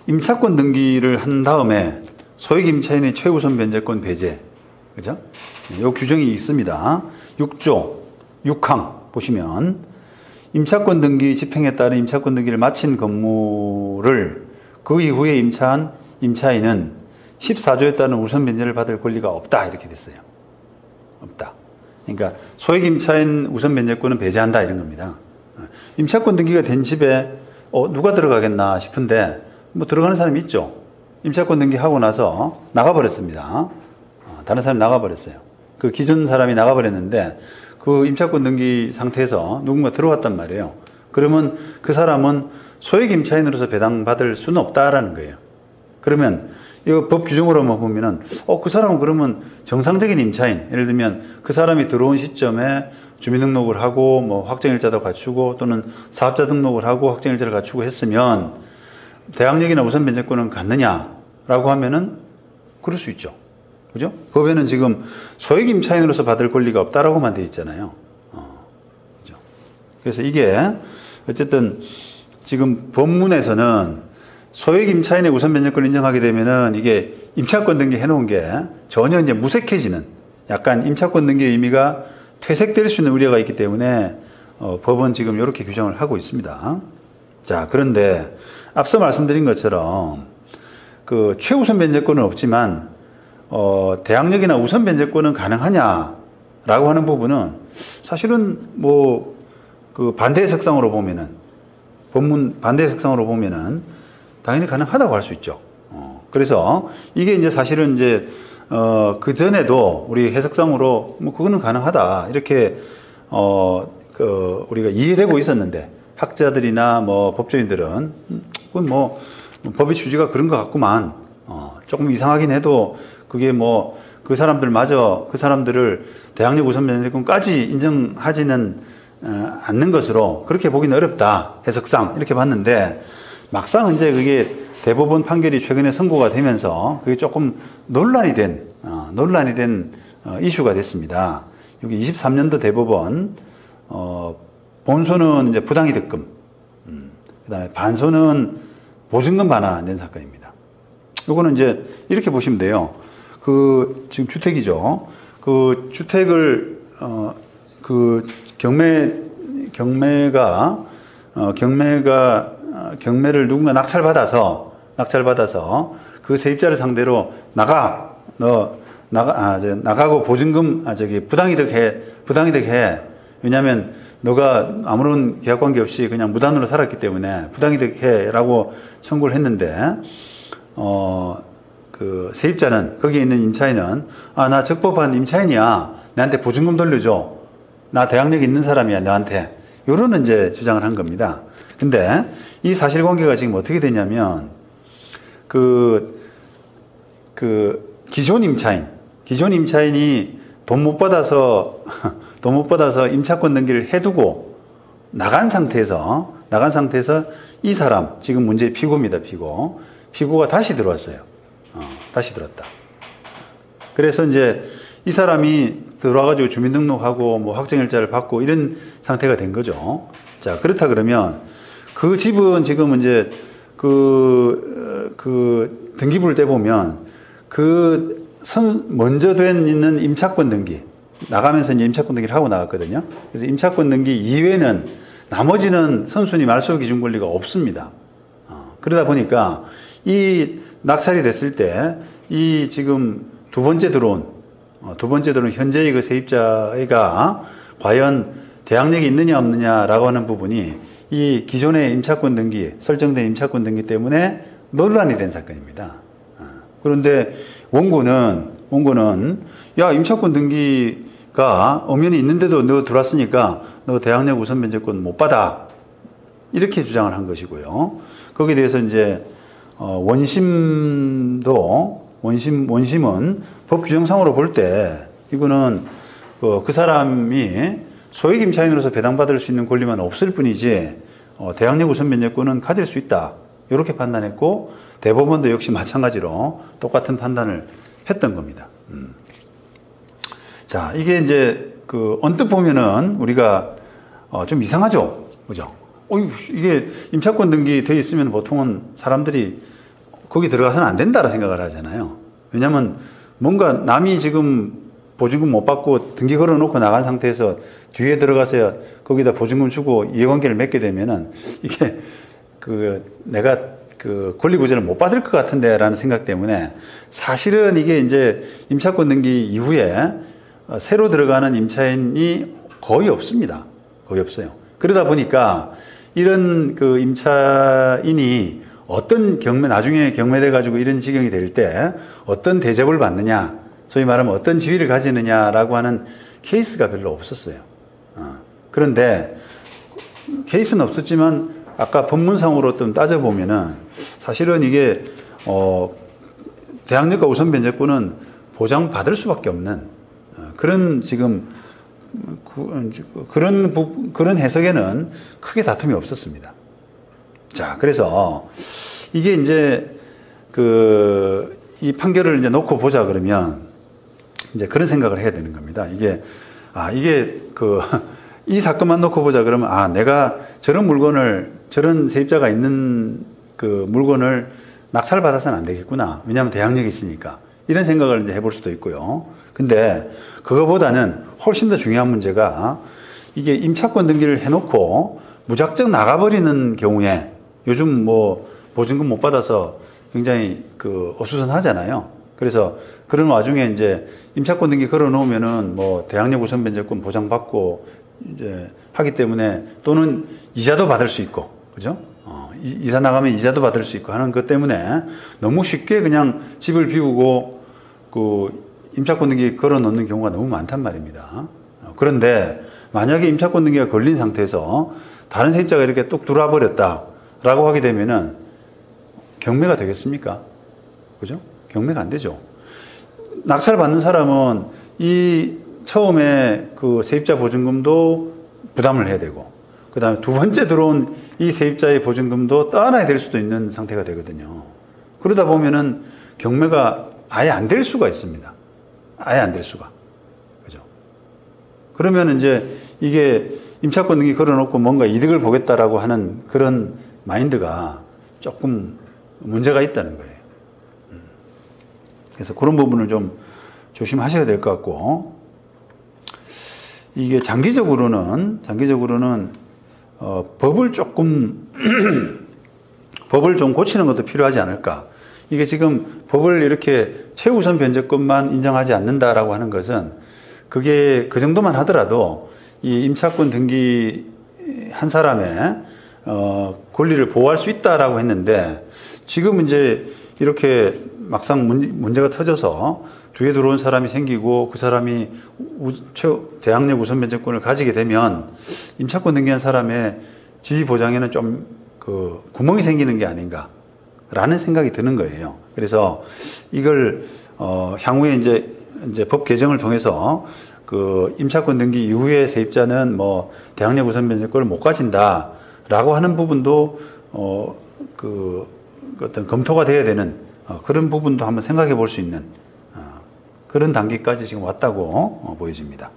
임차권 등기를 한 다음에 소액 임차인의 최우선 변제권 배제, 그죠? 이 규정이 있습니다. 6조 6항 보시면 임차권 등기 집행에 따른 임차권 등기를 마친 건물을 그 이후에 임차한 임차인은 14조에 따른 우선 변제를 받을 권리가 없다 이렇게 됐어요. 없다. 그러니까 소액 임차인 우선 변제권은 배제한다 이런 겁니다. 임차권 등기가 된 집에 누가 들어가겠나 싶은데 뭐 들어가는 사람이 있죠. 임차권 등기하고 나서 나가버렸습니다. 다른 사람이 나가버렸어요. 그 기존 사람이 나가버렸는데 그 임차권 등기 상태에서 누군가 들어왔단 말이에요. 그러면 그 사람은 소액 임차인으로서 배당받을 수는 없다라는 거예요. 그러면 이거 법 규정으로만 보면은 그 사람은 그러면 정상적인 임차인, 예를 들면 그 사람이 들어온 시점에 주민등록을 하고 뭐 확정일자도 갖추고 또는 사업자 등록을 하고 확정일자를 갖추고 했으면 대항력이나 우선 변제권은 갖느냐라고 하면은 그럴 수 있죠. 그죠? 법에는 지금 소액 임차인으로서 받을 권리가 없다라고만 되어 있잖아요. 그죠? 그래서 이게 어쨌든 지금 법문에서는 소액 임차인의 우선 변제권을 인정하게 되면은 이게 임차권 등기 해놓은 게 전혀 이제 무색해지는 약간 임차권 등기의 의미가 퇴색될 수 있는 우려가 있기 때문에 법은 지금 이렇게 규정을 하고 있습니다. 자, 그런데 앞서 말씀드린 것처럼 그 최우선 변제권은 없지만 대항력이나 우선 변제권은 가능하냐라고 하는 부분은 사실은 뭐 그 반대 해석상으로 보면은 법문 반대 해석상으로 보면은 당연히 가능하다고 할 수 있죠. 그래서 이게 이제 사실은 이제 그 전에도 우리 해석상으로 뭐 그거는 가능하다 이렇게 우리가 이해되고 있었는데 학자들이나 뭐 법조인들은 그건 뭐 법의 취지가 그런 것 같구만. 조금 이상하긴 해도 그게 뭐 그 사람들마저 그 사람들을 대항력 우선 변제권까지 인정하지는 않는 것으로 그렇게 보기는 어렵다. 해석상 이렇게 봤는데 막상 이제 그게 대법원 판결이 최근에 선고가 되면서 그게 조금 논란이 된 이슈가 됐습니다. 여기 23년도 대법원 본소는 이제 부당이득금, 그다음에 반소는 보증금 반환된 사건입니다. 요거는 이제 이렇게 보시면 돼요. 그 지금 주택이죠. 그 주택을 그 경매를 누군가 낙찰받아서 그 세입자를 상대로 나가고 보증금 부당이득 해. 왜냐하면 너가 아무런 계약 관계 없이 그냥 무단으로 살았기 때문에 부당이득 해라고 청구를 했는데 그 세입자는 거기에 있는 임차인은 나 적법한 임차인이야. 나한테 보증금 돌려줘. 나 대항력 있는 사람이야. 너한테. 요런 이제 주장을 한 겁니다. 근데 이 사실관계가 지금 어떻게 되냐면 기존 임차인이 돈 못 받아서 임차권 등기를 해두고 나간 상태에서 이 사람 지금 문제의 피고입니다. 피고가 다시 들어왔어요. 다시 들었다. 그래서 이제 이 사람이 들어와가지고 주민등록하고 뭐 확정일자를 받고 이런 상태가 된 거죠. 자, 그렇다 그러면 그 집은 지금 이제 그 등기부를 떼보면 먼저 있는 임차권 등기, 나가면서 이제 임차권 등기를 하고 나갔거든요. 그래서 임차권 등기 이외에는 나머지는 선순위 말소 기준 권리가 없습니다. 그러다 보니까 이 낙찰이 됐을 때 이 지금 두 번째 들어온 현재의 그 세입자가 과연 대항력이 있느냐 없느냐라고 하는 부분이 이 기존의 임차권 등기, 설정된 임차권 등기 때문에 논란이 된 사건입니다. 그런데 원고는 야, 임차권 등기가 엄연히 있는데도 너 들어왔으니까 너 대항력 우선 변제권 못 받아. 이렇게 주장을 한 것이고요. 거기에 대해서 이제 원심은 법 규정상으로 볼 때 이거는 그 사람이 소액 임차인으로서 배당받을 수 있는 권리만 없을 뿐이지 대항력 우선 변제권은 가질 수 있다. 이렇게 판단했고 대법원도 역시 마찬가지로 똑같은 판단을 했던 겁니다. 자, 이게 이제 언뜻 보면은 우리가 좀 이상하죠, 그죠? 이게 임차권 등기 돼 있으면 보통은 사람들이 거기 들어가서는 안 된다라 생각을 하잖아요. 왜냐하면 뭔가 남이 지금 보증금 못 받고 등기 걸어놓고 나간 상태에서 뒤에 들어가서 거기다 보증금 주고 이해관계를 맺게 되면은 이게 내가 권리구제를 못 받을 것 같은데라는 생각 때문에 사실은 이게 이제 임차권 등기 이후에 새로 들어가는 임차인이 거의 없습니다. 거의 없어요. 그러다 보니까 이런 임차인이 어떤 나중에 경매돼 가지고 이런 지경이 될 때 어떤 대접을 받느냐, 소위 말하면 어떤 지위를 가지느냐라고 하는 케이스가 별로 없었어요. 그런데 케이스는 없었지만 아까 법문상으로 좀 따져보면은 사실은 이게 대항력과 우선 변제권은 보장받을 수밖에 없는 그런 지금 그런 해석에는 크게 다툼이 없었습니다. 자, 그래서 이게 이제 이 판결을 이제 놓고 보자 그러면 이제 그런 생각을 해야 되는 겁니다. 이 사건만 놓고 보자 그러면 내가 저런 세입자가 있는 물건을 낙찰받아서는 안 되겠구나. 왜냐하면 대항력이 있으니까. 이런 생각을 이제 해볼 수도 있고요. 근데 그거보다는 훨씬 더 중요한 문제가 이게 임차권 등기를 해놓고 무작정 나가버리는 경우에 요즘 보증금 못 받아서 굉장히 어수선하잖아요. 그래서 그런 와중에 이제 임차권 등기 걸어 놓으면은 대항력 우선 변제권 보장받고 이제 하기 때문에 또는 이자도 받을 수 있고, 그죠? 이사 나가면 이자도 받을 수 있고 하는 것 때문에 너무 쉽게 그냥 집을 비우고 임차권 등기 걸어 놓는 경우가 너무 많단 말입니다. 그런데 만약에 임차권 등기가 걸린 상태에서 다른 세입자가 이렇게 뚝 들어와 버렸다라고 하게 되면은 경매가 되겠습니까? 그죠? 경매가 안 되죠. 낙찰 받는 사람은 처음에 세입자 보증금도 부담을 해야 되고, 그 다음에 두 번째 들어온 이 세입자의 보증금도 떠안아야 될 수도 있는 상태가 되거든요. 그러다 보면은 경매가 아예 안 될 수가 있습니다. 아예 안 될 수가. 그죠? 그러면 이제 이게 임차권 등기 걸어놓고 뭔가 이득을 보겠다라고 하는 그런 마인드가 조금 문제가 있다는 거예요. 그래서 그런 부분을 좀 조심하셔야 될 것 같고, 이게 장기적으로는 법을 좀 고치는 것도 필요하지 않을까. 이게 지금 법을 이렇게 최우선 변제권만 인정하지 않는다라고 하는 것은 그게 그 정도만 하더라도 이 임차권 등기 한 사람의 권리를 보호할 수 있다라고 했는데, 지금 이제 이렇게 막상 문제가 터져서 뒤에 들어온 사람이 생기고 그 사람이 대항력 우선 변제권을 가지게 되면 임차권 등기한 사람의 지위 보장에는 좀 구멍이 생기는 게 아닌가라는 생각이 드는 거예요. 그래서 이걸 향후에 이제 법 개정을 통해서 임차권 등기 이후에 세입자는 대항력 우선 변제권을 못 가진다라고 하는 부분도 어떤 검토가 돼야 되는 그런 부분도 한번 생각해 볼 수 있는 그런 단계까지 지금 왔다고 보여집니다.